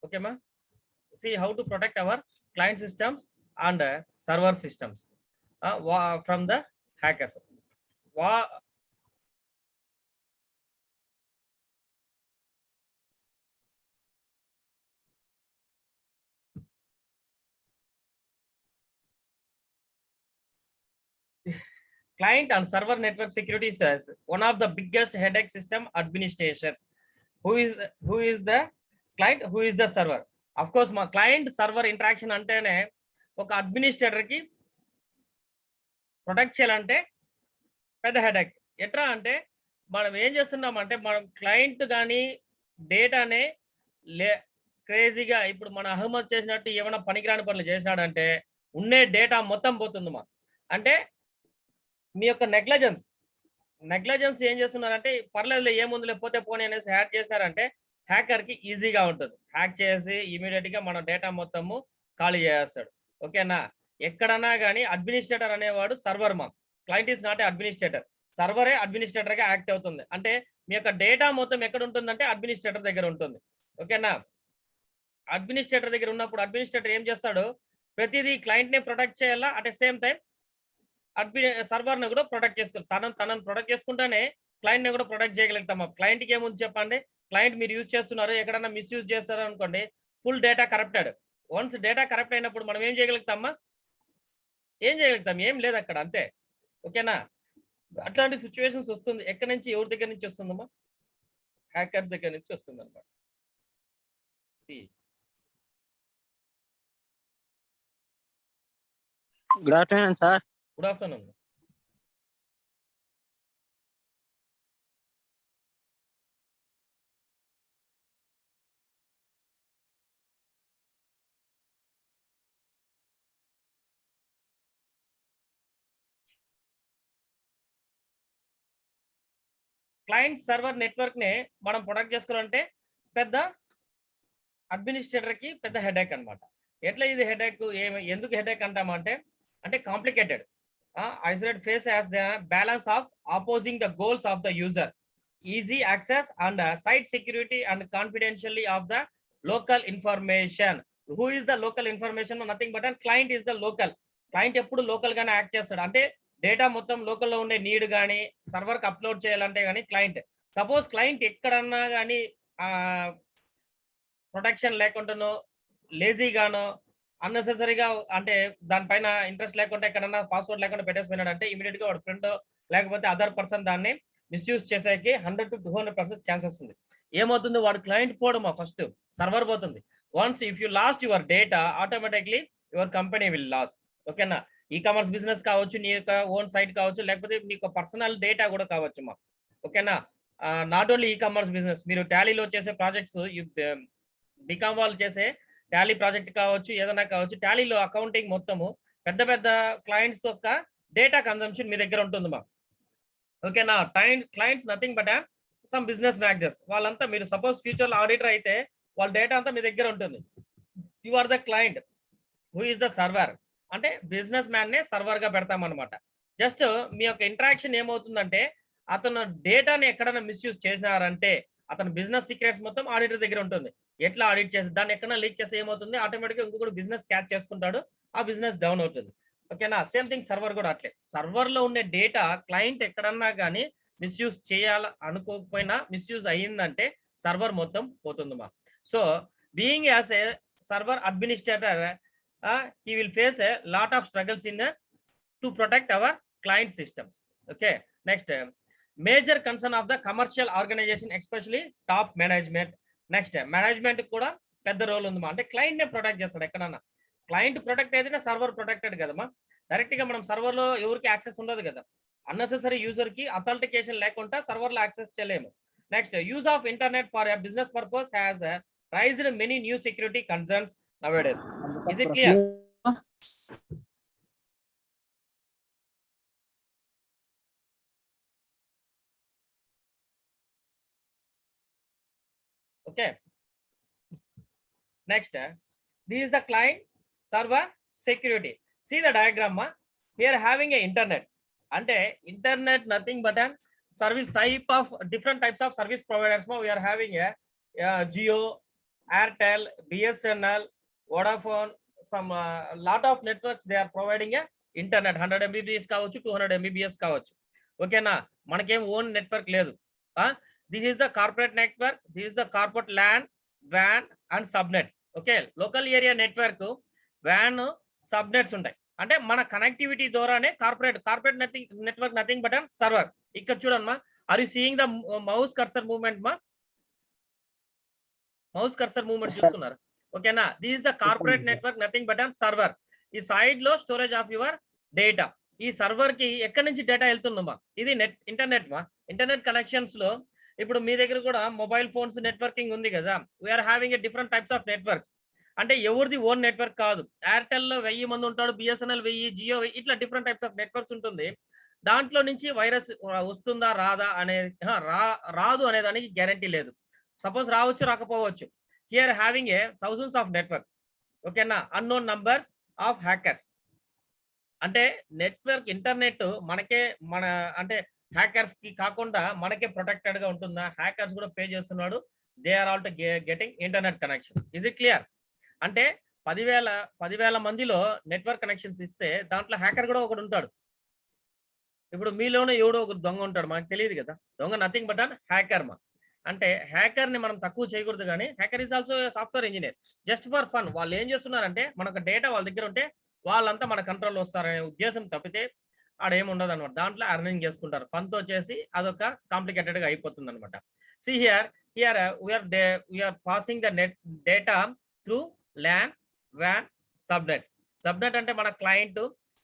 Okay ma, see how to protect our client systems and server systems from the hackers. Client and server network security is one of the biggest headache system administrators. Who is the client, who is the server? Of course మా client server interaction అంటేనే ఒక administrator కి protect చేయాలంటే పెద్ద headache. ఎట్లా అంటే మనం ఏం చేస్తున్నామంటే మనం క్లయింట్ కానీ డేటానే లే క్రేజీగా ఇప్పుడు మన అహ్మద్ చేసినట్టు ఏమైనా పనికిరాని పనులు చేసినాడంటే ఉండే డేటా మొత్తం పోతుంది మా. అంటే మీ యొక్క నెగ్లెజెన్స్ ఏం చేస్తున్నారంటే పర్లేదు ఏముంది పోతే పోనీ అనేసి హ్యాక్ చేస్తారంటే హ్యాకర్ కి ఈజీగా ఉంటుంది. హ్యాక్ చేసి ఇమీడియట్ గా మన డేటా మొత్తము ఖాళీ చేస్తాడు. ఓకేనా, ఎక్కడన్నా కానీ అడ్మినిస్ట్రేటర్ అనేవాడు సర్వర్ మా. Client is not a administrator, సర్వరే అడ్మినిస్ట్రేటర్ గా యాక్ట్ అవుతుంది. అంటే మీ యొక్క డేటా మొత్తం ఎక్కడ ఉంటుందంటే అడ్మినిస్ట్రేటర్ దగ్గర ఉంటుంది. ఓకేనా, అడ్మినిస్ట్రేటర్ దగ్గర ఉన్నప్పుడు అడ్మినిస్ట్రేటర్ ఏం చేస్తాడు, ప్రతిదీ క్లయింట్ ని ప్రొటెక్ట్ చేయాలా, at the same time server ని కూడా ప్రొటెక్ట్ చేసుకోవాలి. తనను ప్రొటెక్ట్ చేసుకుంటానే క్లయింట్ ని కూడా ప్రొటెక్ట్ చేయగలుగుతాం. క్లయింట్ కి ఏముంది చెప్పండి, క్లయింట్ మీరు యూజ్ చేస్తున్నారు, ఎక్కడన్నా మిస్యూజ్ చేస్తారు అనుకోండి, full data corrupted. Once data corrupt అయినప్పుడు మనం ఏం చేయగలుగుతామా, ఏం చేయగలుగుతాం, ఏం లేదు అక్కడ, అంతే. ఓకేనా, అట్లాంటి సిచ్యువేషన్స్ వస్తుంది. ఎక్కడి నుంచి, ఎవరి దగ్గర నుంచి వస్తుందమ్మా, హ్యాకర్స్ దగ్గర నుంచి వస్తుంది అనమాట. Good afternoon sir. Good afternoon. Client server network ని మనం ప్రొటెక్ట్ చేసుకోవాలంటే పెద్ద అడ్మినిస్ట్రేటర్ కి పెద్ద హెడేక్ అనమాట. ఎట్లా ఇది హెడేక్, ఎందుకు హెడేక్ అంటామంటే అంటే complicated. Isolate face as the balance of opposing the goals of the user, easy access and site security and confidentially of the local information. Who is the local information? Nothing but client is the local. Client ఎప్పుడు local గానే act చేస్తాడు. అంటే data మొత్తం లోకల్లో ఉండే need కానీ సర్వర్కి upload చేయాలంటే కానీ క్లయింట్, సపోజ్ క్లయింట్ ఎక్కడన్నా కానీ ప్రొటెక్షన్ లేకుండానో లేజీగానో అన్నెసెసరీగా అంటే దానిపైన ఇంట్రెస్ట్ లేకుండా ఎక్కడన్నా పాస్వర్డ్ లేకుండా పెట్టేసిపోయినాడంటే ఇమీడియట్ గా వాడు ఫ్రెండ్ లేకపోతే అదర్ పర్సన్ దాన్ని మిస్యూజ్ చేసేకి 100 to 200% ఛాన్సెస్ ఉంది. ఏమవుతుంది, వాడు క్లయింట్ పోవడమా, ఫస్ట్ సర్వర్ పోతుంది. Once if you lost your data automatically your company will lose. ఓకేనా, ఈ కామర్స్ బిజినెస్ కావచ్చు, నీ యొక్క ఓన్ సైట్ కావచ్చు, లేకపోతే నీకు పర్సనల్ డేటా కూడా కావచ్చు మా. ఓకేనా, not only e commerce business, మీరు టాలీలో చేసే ప్రాజెక్ట్స్, బీకామ్ వాళ్ళు చేసే టాలీ ప్రాజెక్ట్ కావచ్చు, ఏదైనా కావచ్చు, టాలీలో అకౌంటింగ్ మొత్తము పెద్ద పెద్ద క్లయింట్స్ యొక్క డేటా కన్సంప్షన్ మీ దగ్గర ఉంటుంది మా. ఓకేనా, clients nothing but some business managers, వాళ్ళంతా మీరు సపోజ్ ఫ్యూచర్లో ఆడిటర్ అయితే వాళ్ళ డేటా అంతా మీ దగ్గర ఉంటుంది. You are the client, who is the server. అంటే బిజినెస్ మ్యాన్ నే సర్వర్ గా పెడతామన్నమాట. జస్ట్ మీ యొక్క ఇంటరాక్షన్ ఏమవుతుందంటే అతను డేటాని ఎక్కడైనా మిస్యూజ్ చేసినారంటే అతని బిజినెస్ సీక్రెట్స్ మొత్తం ఆడిటర్ దగ్గర ఉంటుంది. ఎట్లా ఆడిట్ చేసి దాన్ని ఎక్కడైనా లీక్ చేస్తే ఏమవుతుంది, ఆటోమేటిక్గా ఇంకొకటి బిజినెస్ క్యాచ్ చేసుకుంటాడు, ఆ బిజినెస్ డౌన్ అవుతుంది. ఓకేనా, సేమ్ థింగ్ సర్వర్ కూడా అట్లే. సర్వర్ లో ఉండే డేటా క్లయింట్ ఎక్కడన్నా కానీ మిస్యూజ్ చేయాల అనుకోకపోయినా మిస్యూజ్ అయ్యిందంటే సర్వర్ మొత్తం పోతుంది మా. So being as a server administrator, he will face a lot of struggles to protect our client systems. Okay, next, major concern of the commercial organization, especially top management. Next, management కూడా పెద్ద role ఉంది మా. అంటే client నే protect చేస్తాడు. ఎక్కడన్నా client protect అయితే server protected కదమ్మా. డైరెక్ట్ గా మనం సర్వర్ లో ఎవరికి యాక్సెస్ ఉండదు కదా, అన్నెసెసరీ యూజర్ కి అథెంటికేషన్ లేకుండా సర్వర్ లో యాక్సెస్ చేయలేము. Next, use of internet for a business purpose has raised many new security concerns nowadays. Is it clear? Okay, next, this is the client server security. See the diagram ma. Here having a internet, ante internet nothing but an service type of different types of service providers ma. We are having a Jio, Airtel, BSNL, Vodafone, some lot of networks they are providing a internet 100 MBPS కావచ్చు 200 MBPS కావచ్చు. ఓకేనా, మనకేం own network లేదు. This is the corporate network, this is the corporate LAN, వ్యాన్ and subnet. Okay, local area network, వ్యాన్, subnets ఉంటాయి. అంటే మన కనెక్టివిటీ ద్వారానే corporate network nothing but server. ఇక్కడ చూడమ్మా, are you seeing the mouse cursor movement మా? మౌస్ కర్సర్ మూవ్మెంట్ చూస్తున్నారు? ఓకేనా, this is the corporate network nothing but server. ఈ సైడ్ లో స్టోరేజ్ ఆఫ్ యువర్ డేటా. ఈ సర్వర్ కి ఎక్కడి నుంచి డేటా వెళ్తుందమ్మా? ఇది ఇంటర్నెట్ మా. ఇంటర్నెట్ కనెక్షన్స్ లో ఇప్పుడు మీ దగ్గర కూడా మొబైల్ ఫోన్స్ నెట్వర్కింగ్ ఉంది కదా, we are having a different types of networks. అంటే ఎవరిది ఓన్ నెట్వర్క్ కాదు. ఎయిర్టెల్ లో 1000 మంది ఉంటాడు, బిఎస్ఎన్ఎల్ 1000, జియో ఇట్లా డిఫరెంట్ టైప్స్ ఆఫ్ నెట్వర్క్స్ ఉంటుంది. దాంట్లో నుంచి వైరస్ వస్తుందా రాదా అనేది రాదు అనే దానికి గ్యారంటీ లేదు. సపోజ్ రావచ్చు, రాకపోవచ్చు. Here having a thousands of network. ఓకేనా, అన్నోన్ నంబర్స్ ఆఫ్ హ్యాకర్స్. అంటే నెట్వర్క్ ఇంటర్నెట్ మనకే అంటే హ్యాకర్స్ కి కాకుండా మనకే ప్రొటెక్టెడ్ గా ఉంటుందా? హ్యాకర్స్ కూడా పే చేస్తున్నాడు. They are also getting internet connection. Is it clear? అంటే 10,000 మందిలో నెట్వర్క్ కనెక్షన్స్ ఇస్తే దాంట్లో హ్యాకర్ కూడా ఒకడు ఉంటాడు. ఇప్పుడు మీలోనే ఎవడో ఒకరు దొంగ ఉంటాడు, మనకు తెలియదు కదా. దొంగ నథింగ్ బట్ హ్యాకర్ మా. అంటే హ్యాకర్ ని మనం తక్కువ చేయకూడదు, కానీ hacker is also software engineer. Just for fun వాళ్ళు ఏం చేస్తున్నారంటే, మనకు డేటా వాళ్ళ దగ్గర ఉంటే వాళ్ళంతా మన కంట్రోల్లో వస్తారనే ఉద్దేశం తప్పితే ఆడేముండదు అనమాట. దాంట్లో అర్నింగ్ చేసుకుంటారు. ఫన్ తో చేసి అదొక కాంప్లికేటెడ్ గా అయిపోతుంది అనమాట. See here we are passing the net data through LAN, వ్యాన్, సబ్నెట్. సబ్నెట్ అంటే మన క్లయింట్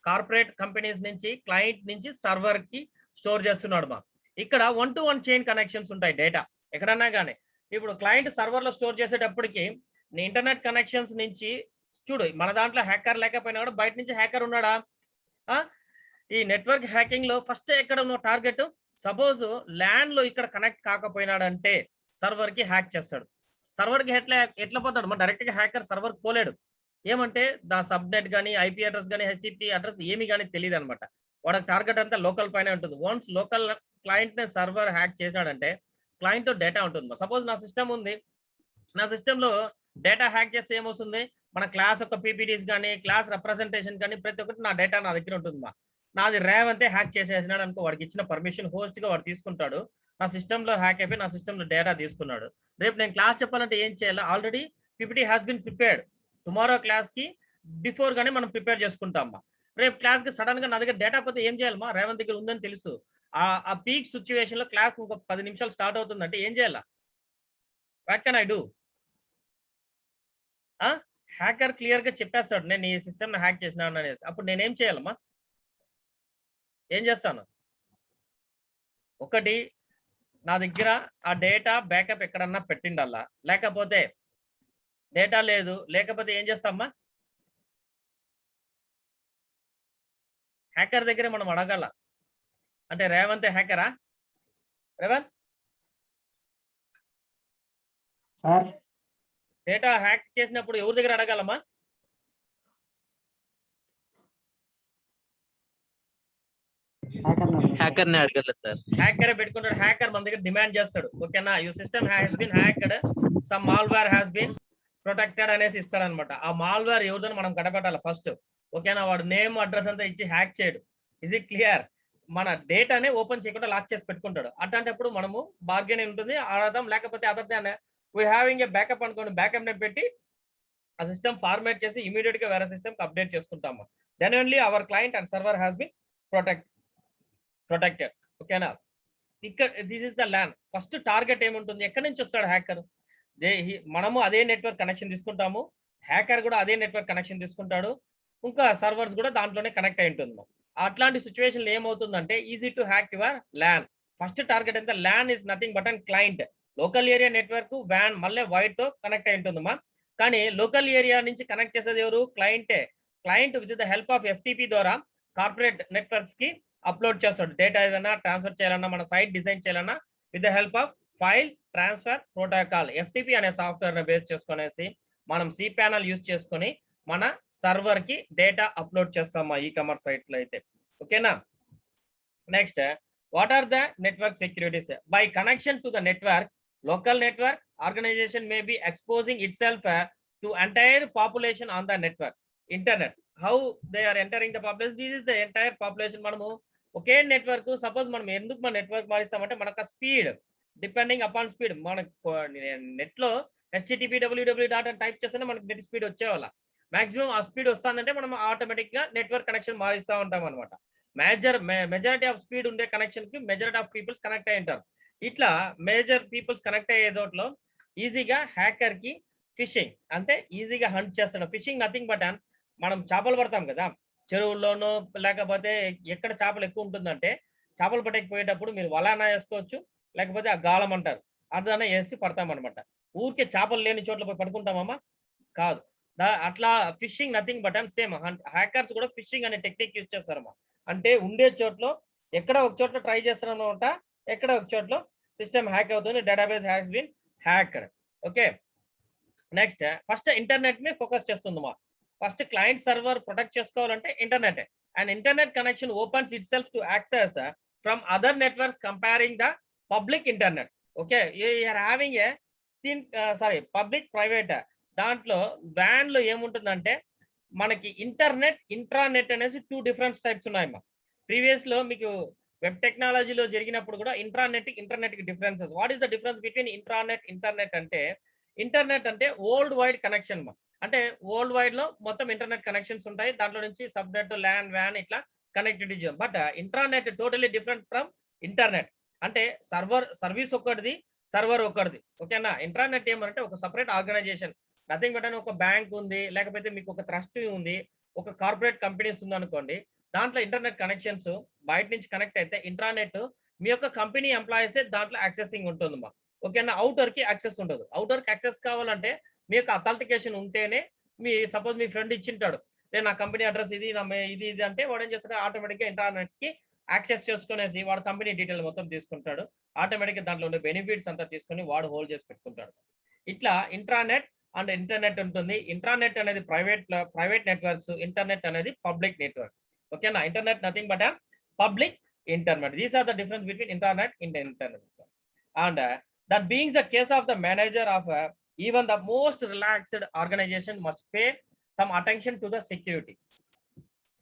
కార్పొరేట్ కంపెనీస్ నుంచి క్లయింట్ నుంచి సర్వర్ కి స్టోర్ చేస్తున్నాడు మా. ఇక్కడ 1-to-1 చైన్ కనెక్షన్స్ ఉంటాయి డేటా ఎక్కడన్నా కానీ. ఇప్పుడు క్లయింట్ సర్వర్ లో స్టోర్ చేసేటప్పటికి ఇంటర్నెట్ కనెక్షన్స్ నుంచి చూడు, మన దాంట్లో హ్యాకర్ లేకపోయినా కూడా బయట నుంచి హ్యాకర్ ఉన్నాడా? ఈ నెట్వర్క్ హ్యాకింగ్ లో ఫస్ట్ ఎక్కడ ఉన్న టార్గెట్, సపోజ్ ల్యాండ్ లో ఇక్కడ కనెక్ట్ కాకపోయినాడంటే సర్వర్ కి హ్యాక్ చేస్తాడు. సర్వర్ కి ఎట్లా పోతాడు? మన డైరెక్ట్ గా హ్యాకర్ సర్వర్ పోలేడు. ఏమంటే దా సబ్నెట్ కానీ, ఐపీ అడ్రస్ కానీ, హెచ్టిపి అడ్రస్ ఏమి కానీ తెలియదు అనమాట. వాడు టార్గెట్ అంతా లోకల్ పైన ఉంటుంది. వన్స్ లోకల్ క్లయింట్ ని సర్వర్ హ్యాక్ చేసినాడంటే క్లయింట్ డేటా ఉంటుంది. సపోజ్ నా సిస్టమ్ ఉంది, నా సిస్టమ్ లో డేటా హ్యాక్ చేస్తే ఏమొస్తుంది? మన క్లాస్ యొక్క పీపీటీస్ కానీ, క్లాస్ రిప్రజెంటేషన్ కానీ ప్రతి ఒక్కటి నా డేటా నా దగ్గర ఉంటుంది మా. నాది రేవంతే హ్యాక్ చేసేసినాడు అనుకో, వాడికి ఇచ్చిన పర్మిషన్ హోస్ట్ గా వాడు తీసుకుంటాడు. నా సిస్టమ్ లో హ్యాక్ అయిపోయి నా సిస్టమ్ లో డేటా తీసుకున్నాడు. రేపు నేను క్లాస్ చెప్పాలంటే ఏం చేయాలి? Already PPT has been prepared. Tomorrow class కి బిఫోర్ గానే మనం ప్రిపేర్ చేసుకుంటామా. రేపు క్లాస్ కి సడన్ గా నా దగ్గర డేటా పోతే ఏం చేయాలమ్మా? రేవంత్ దగ్గర ఉందని తెలుసు. ఆ పీక్ సిచ్యువేషన్ లో క్లాస్ ఇంకొక 10 నిమిషాలు స్టార్ట్ అవుతుందంటే ఏం చేయాలా? What can I do? Hacker clear గా చెప్పేస్తాడు, నేను ఈ సిస్టమ్ హ్యాక్ చేసినాను అనేసి. అప్పుడు నేనేం చేయాలమ్మా? ఏం చేస్తాను? ఒకటి, నా దగ్గర ఆ డేటా బ్యాకప్ ఎక్కడన్నా పెట్టిండల్లా, లేకపోతే డేటా లేదు, లేకపోతే ఏం చేస్తామా? హ్యాకర్ దగ్గరే మనం అడగాల. అంటే రేవంత్ హ్యాకరా? రేవంత్ సార్, డేటా హ్యాక్ చేసినప్పుడు ఎవరి దగ్గర అడగాలమ్మా? హ్యాకర్ ని అడగలేదు సార్. హ్యాకర్ పెట్టుకుంటాడు. హ్యాకర్ మన దగ్గర డిమాండ్ చేస్తాడు, ఓకేనా, your system has been hacked, some malware has been protected అనేసి ఇస్తాడు అనమాట. ఆ మాల్వేర్ ఎవరిదని మనం కనబెట్టాలి ఫస్ట్, ఓకేనా. వాడు నేమ్ అడ్రస్ అంతా ఇచ్చి హ్యాక్ చేయడు. Is it clear? మన డేటానే ఓపెన్ చేయకుండా లాక్ చేసి పెట్టుకుంటాడు. అట్లాంటప్పుడు మనము బార్గెన్ ఉంటుంది ఆడదాం, లేకపోతే other we having a backup అనుకోండి, బ్యాకప్ నే పెట్టి ఆ సిస్టమ్ ఫార్మాట్ చేసి ఇమీడియట్ గా వేరే సిస్టమ్ కి అప్డేట్ చేసుకుంటాము. Then only our client and server has been protected, ఓకేనా. ఇక్కడ this is the LAN. First target ఏముంటుంది? ఎక్కడి నుంచి వస్తాడు హ్యాకర్? మనము అదే నెట్వర్క్ కనెక్షన్ తీసుకుంటాము, హ్యాకర్ కూడా అదే నెట్వర్క్ కనెక్షన్ తీసుకుంటాడు, ఇంకా సర్వర్స్ కూడా దాంట్లోనే కనెక్ట్ అయి ఉంటుంది. అట్లాంటి సిచ్యువేషన్ ఏమవుతుందంటే easy to hack your LAN. First target ఎంత? LAN is nothing but and client. Local area network వ్యాన్ మళ్ళీ వైట్ తో కనెక్ట్ అయి ఉంటుందమ్మా. కానీ లోకల్ ఏరియా నుంచి కనెక్ట్ చేసేది ఎవరు? క్లయింటే. Client with the help of FTP ద్వారా కార్పొరేట్ నెట్వర్క్స్ కి అప్లోడ్ చేస్తాడు. డేటా ఏదైనా ట్రాన్స్ఫర్ చేయాలన్నా, మన సైట్ డిజైన్ చేయాలన్నా with the help of file transfer protocol, FTP అనే సాఫ్ట్వేర్ ని బేస్ చేసుకునేసి మనం సి ప్యానల్ యూజ్ చేసుకొని మన సర్వర్ కి డేటా అప్లోడ్ చేస్తాం ఈ కామర్స్ సైట్స్ లో అయితే, ఓకేనా. Next, what are the network securities? By connection to the network, local network, organization may be exposing itself to entire population on the network internet. How they are entering the population? This is the entire population. మనము ఒకే network, suppose మనం ఎందుకు మన network మారిస్తామంటే మనకు speed, depending upon speed. మనకు net లో http www dot అని type చేస్తేనే మనకి నెట్ స్పీడ్ వచ్చేవాళ్ళ. మాక్సిమం ఆ స్పీడ్ వస్తుందంటే మనం ఆటోమేటిక్ గా నెట్వర్క్ కనెక్షన్ మారిస్తూ ఉంటాం అనమాట. మెజారిటీ ఆఫ్ స్పీడ్ ఉండే కనెక్షన్ కి మెజారిటీ ఆఫ్ పీపుల్స్ కనెక్ట్ అయి ఉంటారు. ఇట్లా మేజర్ పీపుల్స్ కనెక్ట్ అయ్యే దాంట్లో ఈజీగా హ్యాకర్ కి ఫిషింగ్ అంటే ఈజీగా హంట్ చేస్తాడు. ఫిషింగ్ నథింగ్ బట్ మనం చేపలు పడతాం కదా చెరువుల్లోనో, లేకపోతే ఎక్కడ చేపలు ఎక్కువ ఉంటుందంటే చేపలు పట్టకపోయేటప్పుడు మీరు వలానా వేసుకోవచ్చు, లేకపోతే ఆ గాలం అంటారు అదన వేసి పడతాం అనమాట. ఊరికే చేపలు లేని చోట్ల పోయి పడుకుంటామమ్మా కాదు. అట్లా fishing nothing but same hackers కూడా ఫిషింగ్ అనే టెక్నిక్ యూజ్ చేస్తారమ్మా. అంటే ఉండే చోట్ల ఎక్కడ ఒక చోట్ల ట్రై చేస్తారనమాట, ఎక్కడ ఒక చోట్ల సిస్టమ్ హ్యాక్ అవుతుంది, database has been hacked. Okay, next first internet మీద ఫోకస్ చేస్తుందమ్మా. ఫస్ట్ క్లయింట్ సర్వర్ ప్రొటెక్ట్ చేసుకోవాలంటే internet, and internet connection opens itself to access from other networks comparing the public internet. Okay, you're having a public private. దాంట్లో వ్యాన్ లో ఏముంటుందంటే మనకి internet, intranet అనేసి 2 different types ఉన్నాయమ్మా. Previous లో మీకు వెబ్ టెక్నాలజీలో జరిగినప్పుడు కూడా ఇంట్రానెట్, ఇంటర్నెట్ కి differences. What is the difference between intranet, internet అంటే ఇంటర్నెట్ అంటే వరల్డ్ వైడ్ కనెక్షన్ మా. అంటే వరల్డ్ వైడ్ లో మొత్తం ఇంటర్నెట్ కనెక్షన్స్ ఉంటాయి, దాంట్లో నుంచి సబ్నెట్, ల్యాన్, వ్యాన్ ఇట్లా connectivity. But intranet totally different from internet. అంటే సర్వీస్ ఒకటిది, సర్వర్ ఒకటిది. ఓకేనా. ఇంట్రానెట్ ఏమంటే ఒక సపరేట్ ఆర్గనైజేషన్, నథింగ్ బట్ ఒక బ్యాంక్ ఉంది, లేకపోతే మీకు ఒక ట్రస్ట్ ఉంది, ఒక కార్పొరేట్ కంపెనీస్ ఉంది అనుకోండి, దాంట్లో ఇంటర్నెట్ కనెక్షన్స్ బయట నుంచి కనెక్ట్ అయితే ఇంట్రానెట్ మీ యొక్క కంపెనీ ఎంప్లాయీసే దాంట్లో యాక్సెసింగ్ ఉంటుంది మా. ఓకేనా. అవుటర్ కి యాక్సెస్ ఉండదు. అవుటర్ కి యాక్సెస్ కావాలంటే మీ యొక్క అథెంటికేషన్ ఉంటేనే, సపోజ్ మీ ఫ్రెండ్ ఇచ్చింటాడు, నేను నా కంపెనీ అడ్రస్ ఇది, నా ఇది అంటే వాడు ఏం చేస్తాడు, ఆటోమేటిక్ గా ఇంటర్నెట్ కి యాక్సెస్ చేసుకునేసి వాడు కంపెనీ డీటెయిల్ మొత్తం తీసుకుంటాడు. ఆటోమేటిక్ గా దాంట్లో ఉండే బెనిఫిట్స్ అంతా తీసుకొని వాడు హోల్డ్ చేసి పెట్టుకుంటాడు. ఇట్లా ఇంట్రానెట్ అండ్ ఇంటర్నెట్ ఉంటుంది. ఇంట్రానెట్ అనేది ప్రైవేట్ నెట్వర్క్స్, ఇంటర్నెట్ అనేది పబ్లిక్ నెట్వర్క్. ఓకేనా. Internet nothing but public internet. These are the difference between internet and internet. And that being the case of the manager of even the most relaxed organization must pay some attention to the security.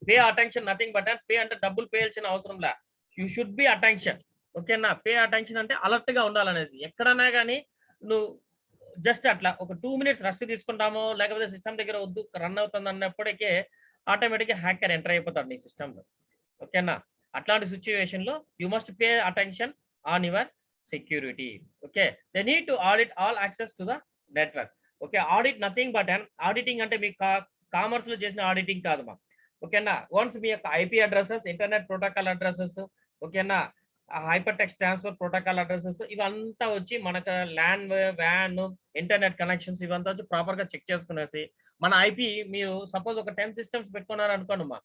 Pay attention nothing but pay అంటే డబ్బులు పేయాల్సిన అవసరం లే, you should be attention. ఓకేనా. Pay attention అంటే alert గా ఉండాలనేసి. ఎక్కడన్నా కానీ నువ్వు జస్ట్ అట్లా ఒక 2 మినిట్స్ రెస్ట్ తీసుకుంటామో, లేకపోతే సిస్టమ్ దగ్గర వద్దు రన్ అవుతుంది అన్నప్పటికే ఆటోమేటిక్ గా హ్యాకర్ ఎంటర్ అయిపోతాడు నీ సిస్టమ్ లో. ఓకేనా. అట్లాంటి సిచ్యువేషన్ లో you must pay attention on your security. Okay, they need to audit all access to the network. Okay, audit nothing but auditing అంటే మీ కామర్స్ లో చేసిన ఆడిటింగ్ కాదమ్మా. ఓకేనా. వన్స్ మీ యొక్క IP addresses, internet protocol addresses, ఓకేనా, hyper text transfer protocol addresses ఇవంతా వచ్చి మనకు ల్యాన్, వ్యాన్, ఇంటర్నెట్ కనెక్షన్స్ ఇవంతా వచ్చి ప్రాపర్ గా చెక్ చేసుకునేసి మన ఐపీ, మీరు సపోజ్ ఒక 10 సిస్టమ్స్ పెట్టుకున్నారు అనుకోండి,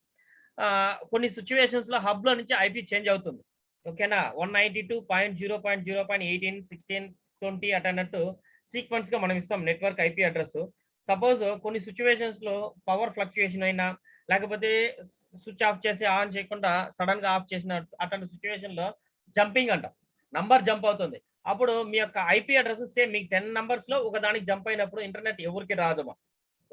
కొన్ని సిచ్యువేషన్స్ లో హబ్ లో నుంచి ఐపీ చేంజ్ అవుతుంది. ఓకేనా. 192.0.0.18 16 20 అట్ అన్నట్టు సీక్వెన్స్ గా మనం ఇస్తాం నెట్వర్క్ ఐపీ అడ్రస్. సపోజ్ కొన్ని సిచ్యువేషన్స్ లో పవర్ ఫ్లక్చుయేషన్ అయినా, లేకపోతే స్విచ్ ఆఫ్ చేసి ఆన్ చేయకుండా సడన్ గా ఆఫ్ చేసిన అట్లాంటి సిచ్యువేషన్ లో జంపింగ్ అంటాం, నంబర్ జంప్ అవుతుంది. అప్పుడు మీ యొక్క ఐపీ అడ్రస్ సేమ్ మీకు 10 నంబర్స్ లో ఒక దానికి జంప్ అయినప్పుడు ఇంటర్నెట్ ఎవరికి రాదుమా.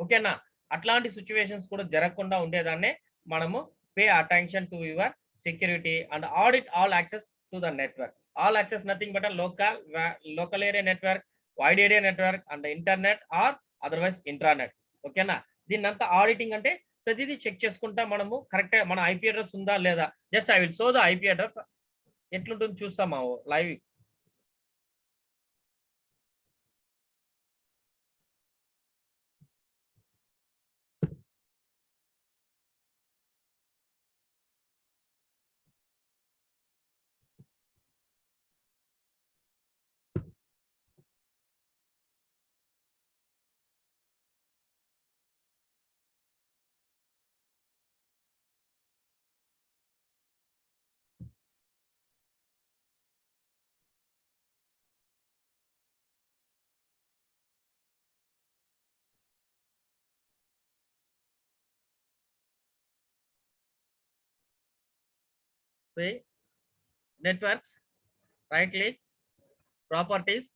ఓకేనా. అట్లాంటి సిచ్యువేషన్స్ కూడా జరగకుండా ఉండేదాన్నే మనము pay attention to your security and audit all access to the network. All access nothing but a local area network, wide area network and the internet or otherwise intranet. ఓకేనా. దీన్నంతా auditing అంటే ప్రతిదీ check చేసుకుంటా మనము correct మన IP address ఉందా లేదా. Just I will show the IP address ఎట్లుంటుంది చూస్తామా live. Networks, right click, properties,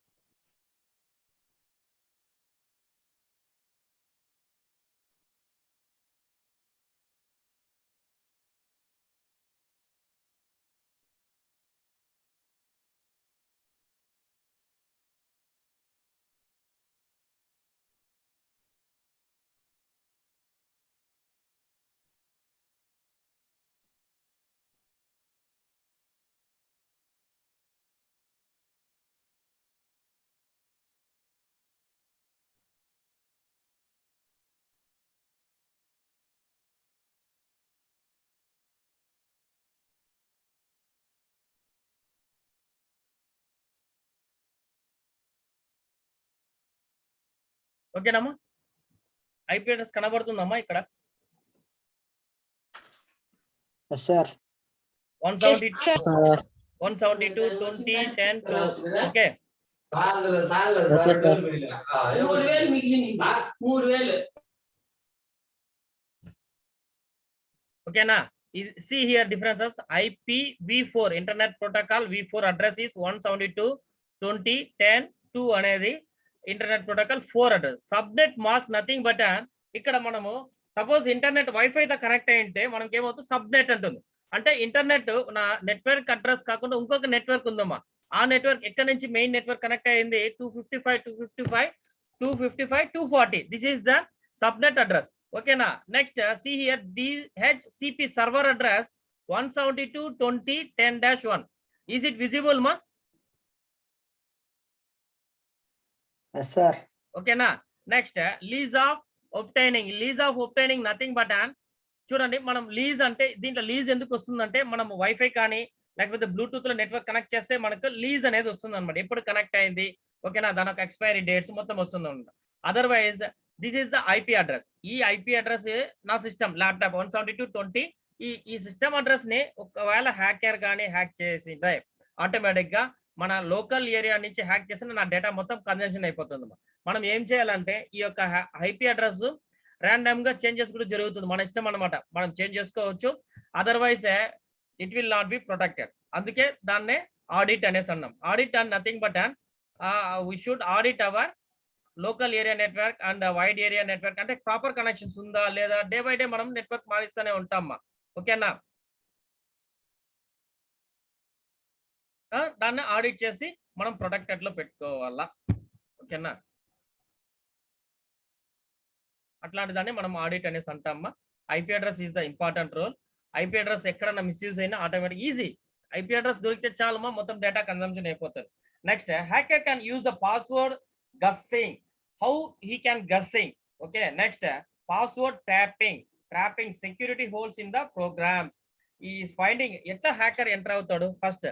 ఓకేనమ్మా? ఐపీ అడ్రస్ కనబడుతుందమ్మా ఇక్కడ? Yes sir. 172.20.10.2 okay. Okay sir. ఓకేనా? See here differences. IPv4 internet protocol v4 address is 172.20.10.2 అనేది internet protocol 4 address. Subnet mask nothing but ఇక్కడ మనము suppose internet wifi తో connect అయ్యింటే మనకి ఏమవుతుంది, సబ్నెట్ అంటుంది. అంటే ఇంటర్నెట్ నా నెట్వర్క్ అడ్రస్ కాకుండా ఇంకొక నెట్వర్క్ ఉందమ్మా. ఆ నెట్వర్క్ ఎక్కడ నుంచి మెయిన్ నెట్వర్క్ కనెక్ట్ అయ్యింది 240 this is the subnet address. ఓకేనా? Next see here DHCP server address 172.20.10-1 is it visible ma? Yes sir. ఓకేనా? Next lease of obtaining nothing but చూడండి, మనం లీజ్ అంటే దీంట్లో లీజ్ ఎందుకు వస్తుందంటే మనం వైఫై కానీ లేకపోతే బ్లూటూత్ లో నెట్వర్క్ కనెక్ట్ చేస్తే మనకు లీజ్ అనేది వస్తుంది అనమాట. ఎప్పుడు కనెక్ట్ అయింది, ఓకేనా, దాని ఒక ఎక్స్పైరీ డేట్స్ మొత్తం వస్తుంది అనమాట. Otherwise this is the IP address. ఈ ఐపీ అడ్రస్ నా సిస్టమ్ ల్యాప్టాప్ 172.20 ఈ సిస్టమ్ అడ్రస్ ని ఒకవేళ హ్యాకర్ కానీ హ్యాక్ చేసి ఆటోమేటిక్ గా మన లోకల్ ఏరియా నుంచి హ్యాక్ చేసిన నా డేటా మొత్తం కన్జంప్షన్ అయిపోతుంది. మనం ఏం చేయాలంటే ఈ యొక్క ఐపీ అడ్రస్ ర్యాండమ్ గా చేంజెస్ కూడా జరుగుతుంది, మన ఇష్టం అనమాట. మనం చేంజ్ చేసుకోవచ్చు. Otherwise it will not be protected. అందుకే దాన్నే ఆడిట్ అనేసి అన్నాం. Audit and nothing but we should audit hour local area network and wide area network. అంటే ప్రాపర్ కనెక్షన్స్ ఉందా లేదా, డే బై డే మనం నెట్వర్క్ మారిస్తూనే ఉంటామా. ఓకేనా? దాన్ని ఆడిట్ చేసి మనం ప్రొటెక్టెడ్ లో పెట్టుకోవాలా. ఓకేనా? అట్లాంటి దాన్ని మనం ఆడిట్ అనేసి అంటామా. IP address is the important role. IP address ఎక్కడన్నా మిస్యూజ్ అయినా ఆటోమేటిక్ ఈజీ. ఐపీ అడ్రస్ దొరికితే చాలమా, మొత్తం డేటా కన్సంప్షన్ అయిపోతుంది. Next hacker can use the password guessing. How he can guessing? Okay. Next, password trapping security holes in the programs. He is finding ఎట్లా hacker enter అవుతాడు. First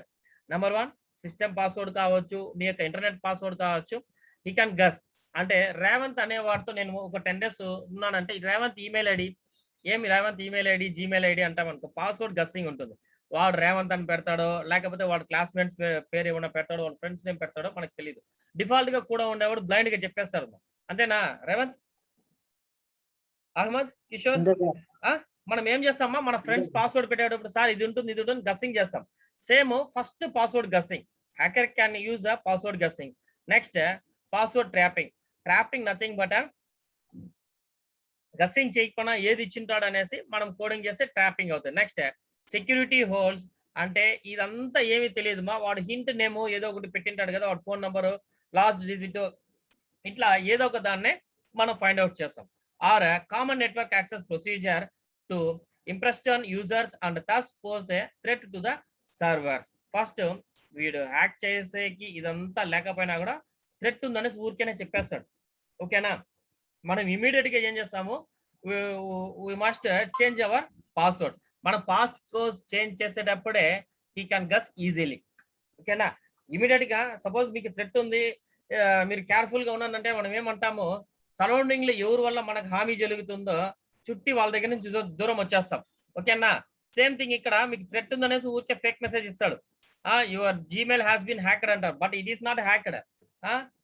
number 1 system password కావచ్చు, మీ యొక్క internet password కావచ్చు. He can గస్ అంటే రేవంత్ అనే వాడితో నేను ఒక 10 days ఉన్నానంటే Revanth email ID Gmail ID అంటాం అనుకో, పాస్వర్డ్ గస్సింగ్ ఉంటుంది. వాడు రేవంత్ అని పెడతాడో లేకపోతే వాడు క్లాస్మేట్స్ పేరు ఏమైనా పెడతాడో, వాళ్ళ ఫ్రెండ్స్ నేమ్ పెడతాడో మనకు తెలియదు. డిఫాల్ట్ గా కూడా ఉండేవాడు బ్లైండ్ గా చెప్పేస్తారు. అంతేనా రేవంత్, అహ్మద్, కిషోర్? మనం ఏం చేస్తామా, మన ఫ్రెండ్స్ పాస్వర్డ్ పెట్టేటప్పుడు సార్ ఇది ఉంటుంది గస్సింగ్ చేస్తాం. Same first password guessing. Hacker can use the password guessing. Next password trapping nothing but guessing చేయకుండా ఏది ఇచ్చింటాడు అనేసి మనం కోడింగ్ చేస్తే ట్రాపింగ్ అవుతుంది. నెక్స్ట్ సెక్యూరిటీ హోల్స్ అంటే ఇదంతా ఏమీ తెలియదు మా, వాడు హింట్ నేమ్ ఏదో ఒకటి పెట్టింటాడు కదా, వాడు ఫోన్ నంబరు లాస్ట్ డిజిట్ ఇట్లా ఏదో ఒక దాన్నే మనం ఫైండ్ అవుట్ చేస్తాం. Are common network access procedure to impression users and thus pose a threat to the servers. First వీడు హ్యాక్ చేసేకి ఇదంతా లేకపోయినా కూడా థ్రెట్ ఉందని ఊరికేనే చెప్పేస్తాడు. ఓకేనా? మనం ఇమీడియట్ గా ఏం చేస్తాము, we must change our password. మన పాస్వర్డ్ చేంజ్ చేసేటప్పుడే హీ కెన్ గస్ ఈజీలీ. ఓకేనా? ఇమీడియట్ గా సపోజ్ మీకు థ్రెట్ ఉంది, మీరు కేర్ఫుల్ గా ఉన్నానంటే మనం ఏమంటాము, సరౌండింగ్ లో ఎవరి వల్ల మనకు హామీ జరుగుతుందో చుట్టి వాళ్ళ దగ్గర నుంచి దూరం వచ్చేస్తాం. ఓకేనా? సేమ్ థింగ్ ఇక్కడ మీకు థ్రెట్ ఉందనేసి ఊరికే ఫేక్ మెసేజ్ ఇస్తాడు, your Gmail has been hacked అంటారు. But it is not hacked,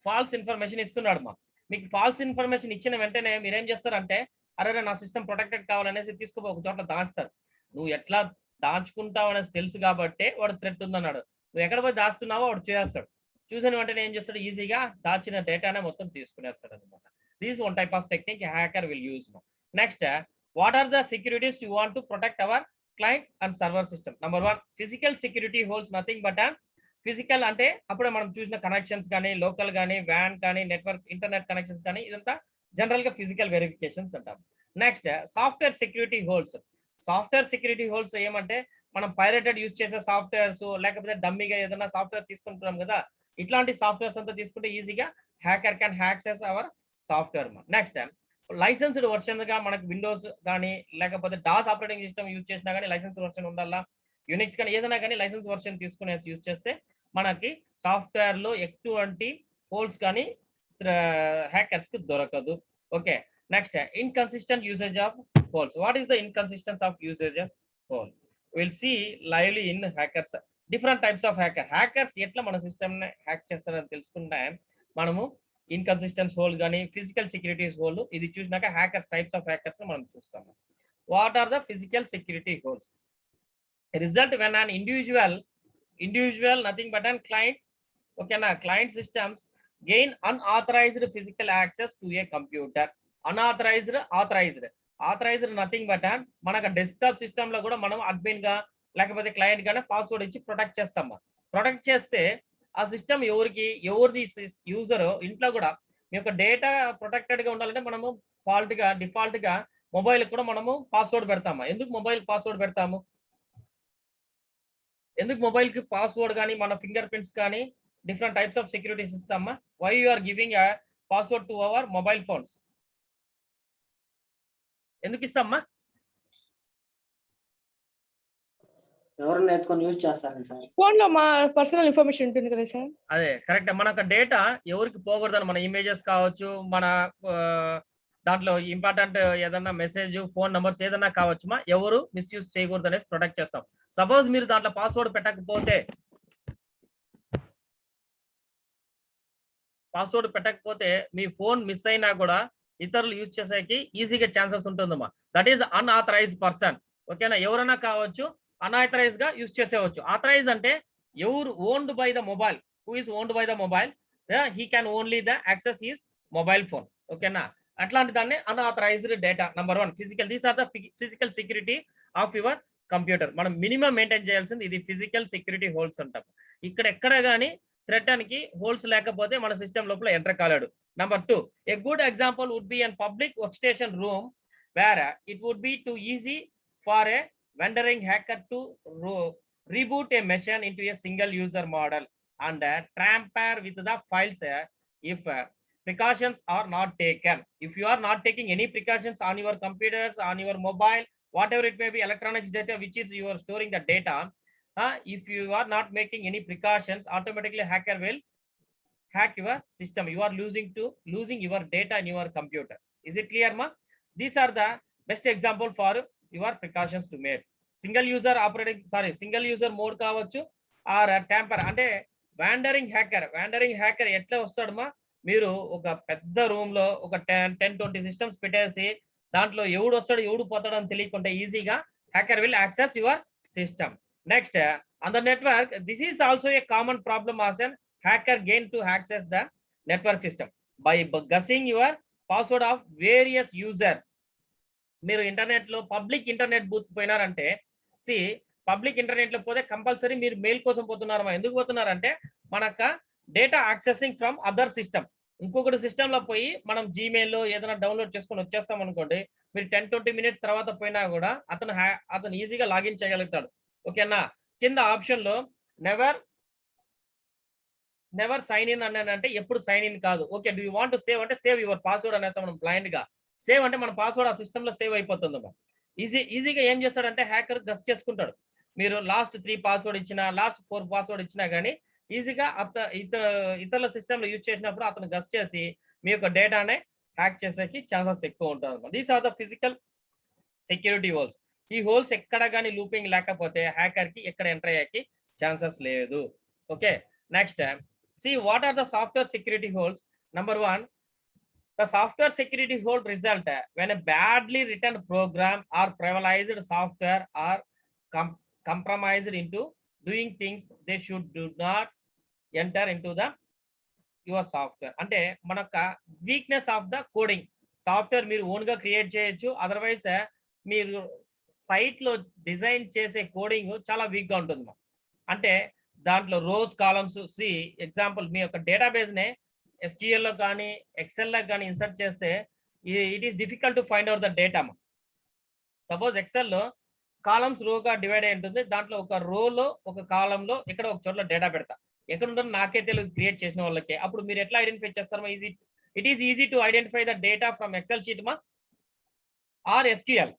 false information ఇస్తున్నాడు. మీకు ఫాల్స్ ఇన్ఫర్మేషన్ ఇచ్చిన వెంటనే మీరేం చేస్తారంటే, అరే నా సిస్టమ్ ప్రొటెక్టెడ్ కావాలనేసి తీసుకుపో ఒక చోట్ల దాస్తారు. నువ్వు ఎట్లా దాచుకుంటావు అనేసి తెలుసు కాబట్టి వాడు థ్రెట్ ఉందన్నాడు. నువ్వు ఎక్కడ పోయి దాస్తున్నావో వాడు చేస్తాడు. చూసిన వెంటనే ఏం చేస్తాడు, ఈజీగా దాచిన డేటానే మొత్తం తీసుకునేస్తాడు అనమాట. This one type of technique hacker will use. Next, what are the securities you want to protect our client and server system? Number 1 physical security holes nothing but physical అంటే అప్పుడే మనం చూసిన కనెక్షన్స్ కానీ, లోకల్ కానీ, van కానీ, network internet connections కానీ, ఇదంతా general గా ఫిజికల్ వెరిఫికేషన్స్ అంటాం. Next software security holes. Software security holes ఏమంటే మనం పైరేటెడ్ యూజ్ చేసే సాఫ్ట్వేర్స్ లేకపోతే డమ్మీగా ఏదైనా సాఫ్ట్వేర్ తీసుకుంటున్నాం కదా, ఇట్లాంటి సాఫ్ట్వేర్స్ అంతా తీసుకుంటే ఈజీగా hacker can access our software. Next licensed version గా మనకు విండోస్ కానీ లేకపోతే డాస్ ఆపరేటింగ్ సిస్టమ్ యూజ్ చేసినా కానీ లైసెన్స్ వర్షన్ ఉండాలా. యూనిక్స్ కానీ ఏదైనా కానీ లైసెన్స్ వర్షన్ తీసుకునేసి యూజ్ చేస్తే మనకి సాఫ్ట్వేర్ లో ఎటువంటి హోల్స్ కానీ హ్యాకర్స్ కి దొరకదు. Okay, next inconsistent usage of holes. What is the inconsistence of usages hole? Will see lively in hackers. Different types of hackers ఎట్లా మన సిస్టమ్ ని హ్యాక్ చేస్తారని తెలుసుకుంటే మనము ఇన్కన్సిస్టెన్స్ హోల్ కానీ ఫిజికల్ సెక్యూరిటీస్ హోల్ ఇది చూసినాక హ్యాకర్స్ టైప్స్ ఆఫ్ హ్యాకర్స్ మనం చూస్తాము. What are the physical security holes? Result when an individual nothing but an client, ఓకేనా, client systems gain unauthorized physical access to A computer. Authorized nothing but an మనకు desktop system లో కూడా మనం admin గా లేకపోతే client గానే password ఇచ్చి protect చేస్తాం. ప్రొటెక్ట్ చేస్తే ఆ సిస్టమ్ ఎవరిది యూజర్ ఇంట్లో కూడా మీ యొక్క డేటా ప్రొటెక్టెడ్ గా ఉండాలంటే మనము డిఫాల్ట్ గా మొబైల్ కూడా మనము పాస్వర్డ్ పెడతాము. ఎందుకు మొబైల్ పాస్వర్డ్ పెడతాము? ఎందుకు మొబైల్ కి పాస్వర్డ్ కానీ మన ఫింగర్ ప్రింట్స్ కానీ డిఫరెంట్ టైప్స్ ఆఫ్ సెక్యూరిటీస్ ఇస్తామా? Why you are giving a password to our mobile phones? ఎందుకు ఇస్తామా? ఎవరైనా ఎత్తుకొని యూజ్ చేస్తారండి సార్. ఫోన్ లో మా పర్సనల్ ఇన్ఫర్మేషన్ ఉంటుంది కదా సార్. అదే కరెక్ట్. మన డేటా ఎవరికి పోకూడదని, మన ఇమేజెస్ కావచ్చు, మన దాంట్లో ఇంపార్టెంట్ ఏదన్నా మెసేజ్, ఫోన్ నంబర్స్ ఏదన్నా కావచ్చుమా, ఎవరు మిస్యూజ్ చేయకూడదు అనేసి ప్రొటెక్ట్ చేస్తాం. సపోజ్ మీరు దాంట్లో పాస్వర్డ్ పెట్టకపోతే మీ ఫోన్ మిస్ అయినా కూడా ఇతరులు యూజ్ చేసేకి ఈజీగా ఛాన్సెస్ ఉంటుందమ్మా. That is unauthorised person. ఓకేనా, ఎవరైనా కావచ్చు, అన్ఆథరైజ్ గా యూజ్ చేసేవచ్చు. ఆథరైజ్ అంటే ఎవరు owned by the mobile, who is owned by the mobile, he can only the access his mobile phone. ఓకేనా, అట్లాంటి దాన్ని unauthorised data. Number 1 physical. These are the physical security of your computer. మనం minimum maintain చేయాల్సింది ఇది physical security holes అంటాం. ఇక్కడ ఎక్కడ కానీ థ్రెట్ అనికి హోల్స్ లేకపోతే మన సిస్టమ్ లోపల ఎంటర్ కాలేడు. Number 2, a good example would be an public workstation room where it would be too easy for a wandering hacker to reboot a machine into a single user model and tamper with the files if precautions are not taken. If you are not taking any precautions on your computers, on your mobile, whatever it may be, electronics data which is you are storing the data, if you are not making any precautions, automatically hacker will hack your system. You are losing your data in your computer. Is it clear, ma? These are the best example for your precautions to make. Single user mode కావచ్చు, are tamper అంటే wandering hacker ఎట్లా వస్తాడమ్మా? మీరు ఒక పెద్ద room లో ఒక 10-20 systems పెట్టేసి దాంట్లో ఎవడు వస్తాడు ఎవడు పోతాడు అని తెలియకుండా ఈజీగా hacker will access your system. Next, on the network, this is also a common problem as an hacker gain to access the network system by guessing your password of various users. మీరు internet లో public internet booth పోయినారంటే, public internet లో పోతే compulsory మీరు mail కోసం పోతున్నారమ్మా. ఎందుకు పోతున్నారంటే మనక data accessing from other systems. ఇంకొకటి సిస్టమ్ లో పోయి మనం జీమెయిల్ లో ఏదైనా డౌన్లోడ్ చేసుకొని వచ్చేస్తాం అనుకోండి, మీరు 10-20 మినిట్స్ తర్వాత పోయినా కూడా అతను ఈజీగా లాగిన్ చేయగలుగుతాడు. ఓకేనా, కింద ఆప్షన్ లో నెవర్ సైన్ ఇన్ అంటే ఎప్పుడు సైన్ ఇన్ కాదు. Okay, do you want to save అంటే సేవ్ యువర్ పాస్వర్డ్ అనేసి మనం బ్లైండ్ గా సేవ్ అంటే మన పాస్వర్డ్ ఆ సిస్టమ్ లో సేవ్ అయిపోతుందమ్మా. ఈజీగా ఏం చేస్తాడంటే హ్యాకర్ గస్ చేసుకుంటాడు. మీరు లాస్ట్ 3 పాస్వర్డ్ ఇచ్చినా, లాస్ట్ 4 పాస్వర్డ్ ఇచ్చినా కానీ ఈజీగా ఇతరుల సిస్టమ్ లో యూజ్ చేసినప్పుడు అతను గస్ చేసి మీ యొక్క డేటానే హ్యాక్ చేసేకి ఛాన్సెస్ ఎక్కువ ఉంటుంది. These are the physical security holes. ఈ హోల్స్ ఎక్కడ కానీ లూపింగ్ లేకపోతే హ్యాకర్ కి ఎక్కడ ఎంటర్ అయ్యేకి ఛాన్సెస్ లేదు. Okay, next, what are the software security holes? Number 1, the software security hole result when a badly written program or trivialized software are compromised into doing things they should do not enter into your software. అంటే మనక weakness of the coding. Software మీరు own గా create చేయొచ్చు, otherwise మీరు site లో design చేసే coding చాలా week గా ఉంటుంది. అంటే దాంట్లో రోస్ కాలమ్స్, ఎగ్జాంపుల్ మీ యొక్క డేటాబేస్ నే SQL లో కానీ ఎక్సెల్ లో కానీ ఇన్సర్ట్ చేస్తే it is difficult to find out the data. Suppose Excel లో కాలమ్స్ రోగా డివైడ్ అయి ఉంటుంది, దాంట్లో ఒక రోలో ఒక కాలంలో ఇక్కడ ఒక చోట్ల డేటా పెడతా, ఎక్కడ ఉంటుందో నాకే తెలియదు క్రియేట్ చేసిన వాళ్ళకి. అప్పుడు మీరు ఎట్లా ఐడెంటిఫై చేస్తారు? It is easy to identify the data from Excel sheet or SQL.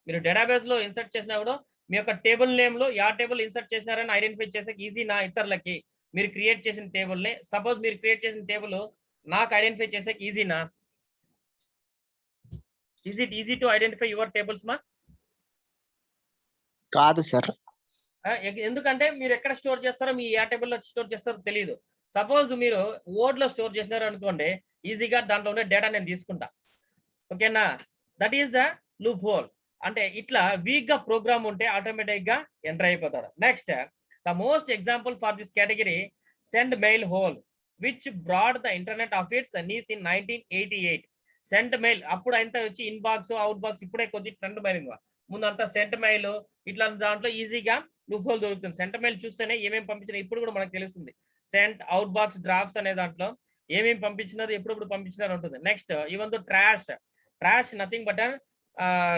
మీరు డేటాబేస్ లో ఇన్సర్ట్ చేసినా కూడా మీ యొక్క టేబుల్ నేమ్ లో యా టేబుల్ ఇన్సర్ట్ చేసినారని ఐడెంటిఫై చేసే ఈజీ నా ఇతరులకి. మీరు క్రియేట్ చేసిన టేబుల్ ని, సపోజ్ మీరు క్రియేట్ చేసిన టేబుల్ నాకు ఐడెంటిఫై చేసే ఈజీనా? Is it easy to identify your tables మా? కాదు సార్. ఎందుకంటే మీరు ఎక్కడ స్టోర్ చేస్తారో, మీ ఏ టేబుల్లో స్టోర్ చేస్తారో తెలియదు. సపోజ్ మీరు వర్డ్ లో స్టోర్ చేసినారు అనుకోండి, ఈజీగా దాంట్లో ఉండే డేటా నేను తీసుకుంటా. ఓకేనా? That is the loop whole. అంటే ఇట్లా వీక్ గా ప్రోగ్రామ్ ఉంటే ఆటోమేటిక్ గా ఎంటర్ అయిపోతారు. Next, the most example for this category send mail hole which brought the internet of its knees in 1988. Sent mail అప్పుడు అంతా వచ్చి ఇన్ బాక్స్ అవుట్ బాక్స్ ఇప్పుడే కొద్ది ట్రెండ్ మైలింగ్. ముందంతా సెంట్ మెయిల్ ఇట్లా దాంట్లో ఈజీగా లూప్ హోల్ దొరుకుతుంది. సెంట్ మెయిల్ చూస్తేనే ఏమేమి పంపించినా ఇప్పుడు కూడా మనకు తెలుస్తుంది. సెంట్, అవుట్ బాక్స్, డ్రాప్స్ అనే దాంట్లో ఏమేమి పంపించినారు, ఎప్పుడప్పుడు పంపించినారు ఉంటుంది. Next, even though trash nothing but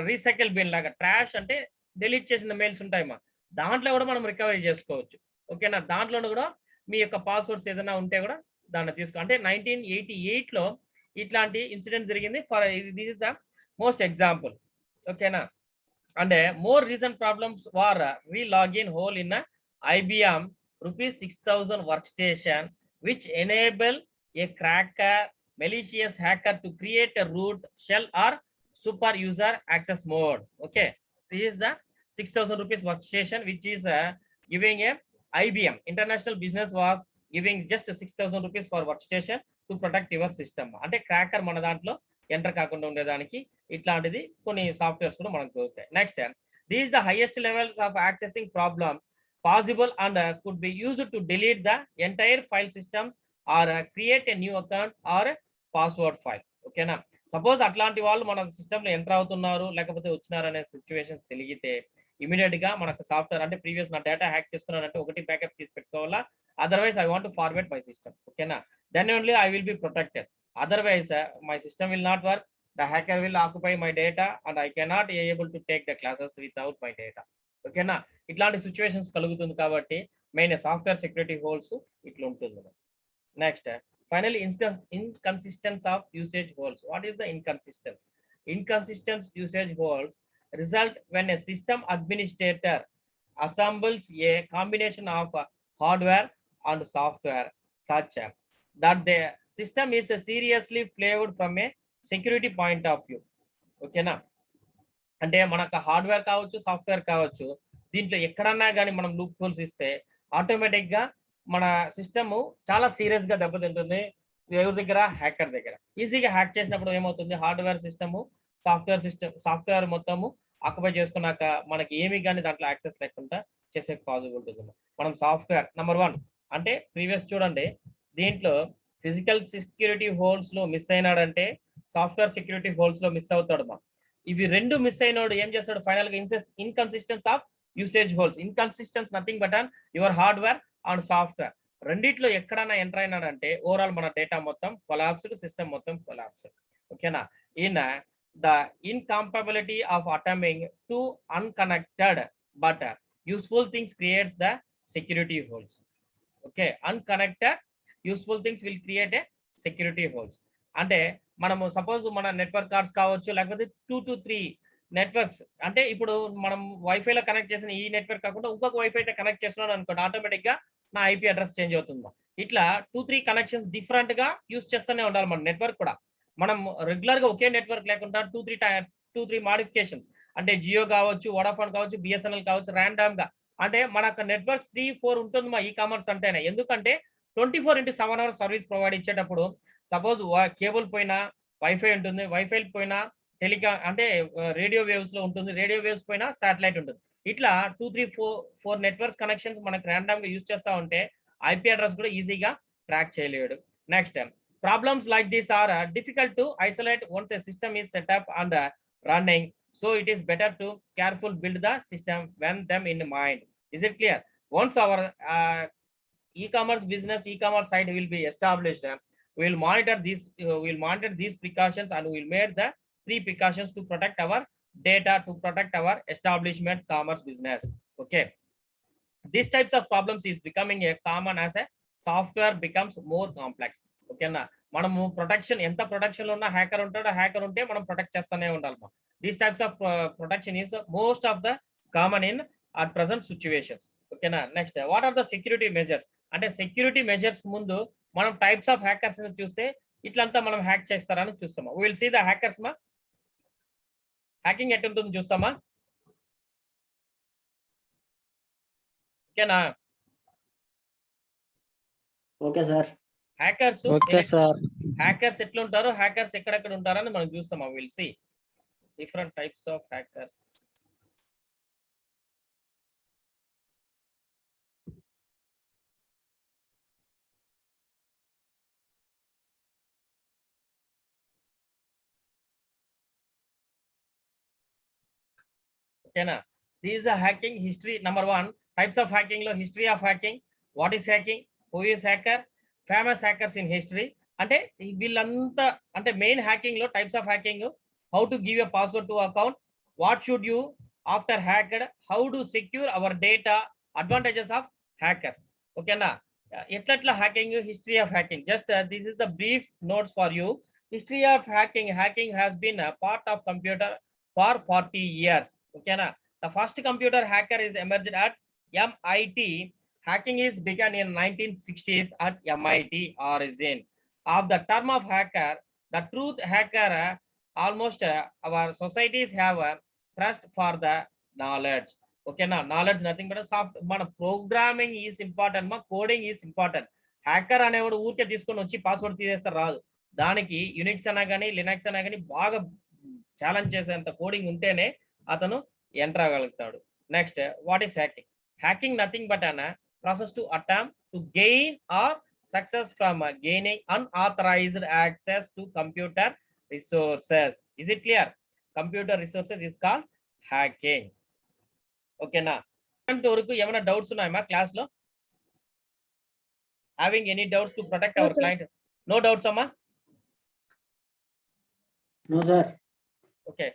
recycle bin లాగా. ట్రాష్ అంటే డిలీట్ చేసిన మెయిల్స్ ఉంటాయి మా, దాంట్లో కూడా మనం రికవరీ చేసుకోవచ్చు. ఓకేనా? దాంట్లోనూ కూడా మీ యొక్క పాస్వర్డ్స్ ఏదైనా ఉంటే కూడా దాన్ని తీసుకో. అంటే 1988లో ఇట్లాంటి ఇన్సిడెంట్ జరిగింది. For this is the most example. ఓకేనా? And more recent problems were re-login hole in a IBM ₹6,000 workstation which enable a cracker malicious hacker to create a root shell or super user access mode. Okay, this is the ₹6,000 workstation which is giving a IBM International Business was giving just ₹6,000 for workstation to protect your system. అంటే cracker మన దాంట్లో enter కాకుండా ఉండేదానికి ఇట్లాంటిది కొన్ని softwares కూడా మనకు దొరుకుతాయి. Next, this the highest levels of accessing problem possible and could be used to delete the entire file systems are create a new account are password file. ఓకేనా? సపోజ్ అట్లాంటి వాళ్ళు మన సిస్టమ్ లో ఎంటర్ అవుతున్నారు లేకపోతే వచ్చినారు అనే సిచ్యువేషన్ తెలిగితే ఇమీడియట్ గా మనకు సాఫ్ట్వేర్ అంటే ప్రీవియస్ నా డేటా హ్యాక్ చేసుకున్నానంటే ఒకటి బ్యాకప్ తీసి పెట్టుకోవాలా, otherwise I want to forward my system. ఓకేనా? Then only I will be protected. Otherwise, my system will not work. The hacker will occupy my data and I cannot be able to take the classes without my data. Okay na? ఇట్లాంటి situations కలుగుతుంది కాబట్టి main software security holes ఇట్లా ఉంటుంది. Next, finally inconsistence of usage holes. What is the inconsistence? Inconsistent usage holes result when a system administrator assembles a combination of hardware and software such that the system is seriously flawed from a security point of view. ఓకేనా? అంటే మనకు hardware కావచ్చు, software కావచ్చు, దీంట్లో ఎక్కడన్నా కానీ మనం loop holes ఇస్తే ఆటోమేటిక్ గా మన సిస్టమ్ చాలా సీరియస్ గా దెబ్బతింటుంది. ఎవరి దగ్గర? హ్యాకర్ దగ్గర. ఈజీగా హ్యాక్ చేసినప్పుడు ఏమవుతుంది, హార్డ్వేర్ సిస్టమ్, సాఫ్ట్వేర్ మొత్తము ఆక్యుపై చేసుకున్నాక మనకి ఏమి కానీ దాంట్లో యాక్సెస్ లేకుండా చేసే పాసిబిలిటీ ఉంది. మనం సాఫ్ట్వేర్ నెంబర్ 1 అంటే ప్రీవియస్ చూడండి, దీంట్లో ఫిజికల్ సెక్యూరిటీ హోల్స్ లో మిస్ అయినాడంటే సాఫ్ట్వేర్ సెక్యూరిటీ హోల్స్ లో మిస్ అవుతాడు. మా ఇవి రెండు మిస్ అయినోడు ఏం చేస్తాడు? ఫైనల్ గా inconsistence of usage holes. Inconsistence nothing but your hardware and software రెండిట్లో ఎక్కడైనా ఎంటర్ అయినాడంటే ఓవరాల్ మన డేటా మొత్తం కొలాప్స్డ్, సిస్టమ్ మొత్తం కొలాప్స్డ్. ఓకేనా? In the incompatibility of attempting to unconnected but useful things creates the security holes. Okay, unconnected useful things will create a security holes. అంటే మనము suppose మన నెట్వర్క్ కార్డ్స్ కావచ్చు, లేకపోతే 2 to 3 networks, అంటే ఇప్పుడు మనం వైఫైలో కనెక్ట్ చేసిన ఈ నెట్వర్క్ కాకుండా ఇంకొక వైఫై కనెక్ట్ చేస్తున్నాను అనుకోండి, ఆటోమేటిక్ గా నా ఐపీ అడ్రస్ చేంజ్ అవుతుంది. ఇట్లా 2-3 కనెక్షన్స్ డిఫరెంట్ గా యూస్ చేస్తూనే ఉండాలి. మన నెట్వర్క్ కూడా మనం రెగ్యులర్ గా ఒకే నెట్వర్క్ లేకుండా 2-3 మాడిఫికేషన్స్, అంటే జియో కావచ్చు, వోడాఫోన్ కావచ్చు, బిఎస్ఎన్ఎల్ కావచ్చు, ర్యాండమ్ గా అంటే మన నెట్వర్క్ 3-4 ఉంటుంది మా ఈ కామర్స్ అంటేనే. ఎందుకంటే 24/7 hours సర్వీస్ ప్రొవైడ్ ఇచ్చేటప్పుడు సపోజ్ కేబుల్ పోయినా వైఫై ఉంటుంది, వైఫై పోయినా అంటే రేడియో వేవ్స్ లో ఉంటుంది, రేడియో వేవ్స్ పోయినా శాటిలైట్ ఉంటుంది. ఇట్లా 2-3-4 నెట్వర్క్స్ కనెక్షన్స్ మనకు ర్యాండమ్ గా యూజ్ చేస్తా ఉంటే ఐపీ అడ్రస్ కూడా ఈజీగా ట్రాక్ చేయలేడు. Next, problems like this are difficult to isolate once a system is set up and running, so it is better to careful build the system when them in mind. Is it clear? Once our e-commerce business, e-commerce site will be established, we will monitor these precautions and we will make the 3 precautions to protect our data, to protect our establishment commerce business. Okay, these types of problems is becoming a common as a software becomes more complex. Okay na, మనము protection ఎంత protection లో ఉన్న hacker ఉంటాడు, hacker ఉంటే మనం protect చేస్తూనే ఉండాలి. These types of protection is most of the common in at present situations. ఓకేనా? Next, what are the security measures? అంటే సెక్యూరిటీ మెజర్స్ ముందు మనం టైప్స్ ఆఫ్ హ్యాకర్స్ చూస్తే ఇట్లంతా మనం హ్యాక్ చేస్తారని చూస్తామా. We will see the hackers మా. హ్యాకింగ్ ఎట్టుంటుందో చూస్తామా. ఓకేనా. Okay sir. Hackers okay sir. Hackers ఎట్లుంటారు, హ్యాకర్స్ ఎక్కడెక్కడ ఉంటారని మనం చూస్తామా. Will see different types of hackers. ఓకేనా. This the hacking history. Number 1 types of hacking లో history of hacking, what is hacking, who is hacker, famous hackers in history. అంటే వీళ్ళంతా అంటే మెయిన్ హ్యాకింగ్ లో types of hacking, how to give a password to account, what should you after hacked, how to secure our data, advantages of hackers. ఓకేనా. ఎట్లా hacking, history of hacking. Just this is the brief notes for you. History of hacking. Hacking has been part of computer for 40 years. Okay na. The first computer hacker is emerged at MIT. Hacking is began in 1960s at MIT origin of the term of hacker. The truth hacker, almost our societies have a trust for the knowledge. Okay na. Knowledge nothing but a soft. Mana programming is important, ma coding is important. Hacker అనేవాడు ఊరికే తీసుకొని వచ్చి password తీసేస్తారు రాదు. దానికి Unix అన్నా కానీ Linux అన్నా కానీ బాగా ఛాలెంజ్ చేసేంత కోడింగ్ ఉంటేనే అతను ఎంటర్ అవ్వగలుగుతాడు. Next, what is hacking. Hacking nothing but an process to attempt to gain or success from gaining unauthorized access to computer resources. Is it clear? Computer resources is called hacking. ఓకేనా. వరకు ఏమైనా doubts ఉన్నాయమ్మా class లో? Having any doubts to protect our client? No doubts అమ్మా. No sir. Okay.